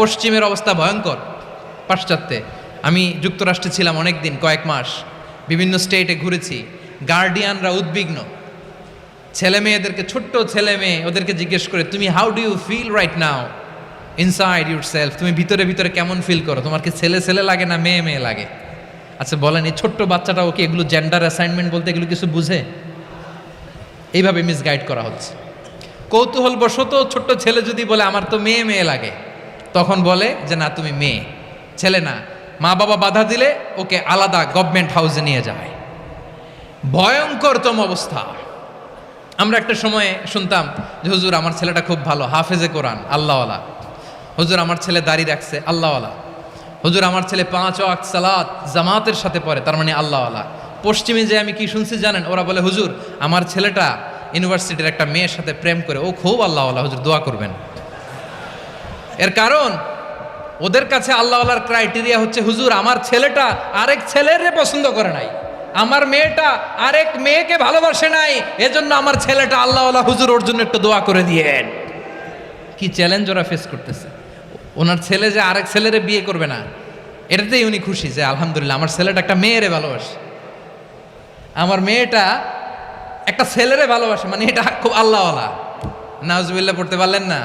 পশ্চিমের অবস্থা ভয়ঙ্কর। পাশ্চাত্যে আমি যুক্তরাষ্ট্রে ছিলাম অনেক দিন, কয়েক মাস, বিভিন্ন স্টেটে ঘুরেছি। গার্ডিয়ানরা উদ্বিগ্ন, ছেলে মেয়েদেরকে, ছোট্ট ছেলে মেয়ে, ওদেরকে জিজ্ঞেস করে, তুমি how do you feel right now inside yourself, তুমি ভিতরে ভিতরে কেমন ফিল করো, তোমার কি ছেলে ছেলে লাগে না মেয়ে মেয়ে লাগে? আচ্ছা বলেন, এই ছোট্ট বাচ্চাটা ওকে এগুলো জেন্ডার অ্যাসাইনমেন্ট বলতে এগুলো কিছু বুঝে? এইভাবে মিসগাইড করা হচ্ছে। কৌতূহল বশত ছোট্ট ছেলে যদি বলে আমার তো মেয়ে মেয়ে লাগে, তখন বলে যে না তুমি মেয়ে, ছেলে না। মা বাবা বাধা দিলে ওকে আলাদা গভর্নমেন্ট হাউসে নিয়ে যায়। ভয়ঙ্করতম অবস্থা। আমরা একটা সময়ে শুনতাম যে হুজুর আমার ছেলেটা খুব ভালো, হাফেজে কোরআন, আল্লাহওয়ালা। হুজুর আমার ছেলে দাড়ি রাখছে, আল্লাহওয়ালা। হুজুর আমার ছেলে 5 ওয়াক্ত সালাত জামাতের সাথে পড়ে, তার মানে আল্লাহওয়ালা। পশ্চিমে যে আমি কি শুনছি জানেন? ওরা বলে হুজুর আমার ছেলেটা ইউনিভার্সিটির একটা মেয়ের সাথে প্রেম করে, ও খুব আল্লাহওয়ালা, হুজুর দোয়া করবেন। এর কারণ ওদের কাছে আল্লাহওয়ালার ক্রাইটেরিয়া হচ্ছে হুজুর আমার ছেলেটা আরেক ছেলেরে পছন্দ করে নাই, আমার মেয়েটা আরেক মেয়েকে ভালোবাসে নাই, এজন্য আমার ছেলেটা আল্লাহওয়ালা, হুজুর ওর জন্য একটু দোয়া করে দিয়েন। কি চ্যালেঞ্জ ওরা ফেস করতেছে। ওনার ছেলে যে আরেক ছেলেরে বিয়ে করবে না, এটাতেই উনি খুশি যে আলহামদুলিল্লাহ আমার ছেলেটা একটা মেয়েরে ভালোবাসে, আমার মেয়েটা একটা ছেলেরে ভালোবাসে, মানে এটা খুব আল্লাহওয়ালা। নাউজুবিল্লাহ পড়তে পারলেন না?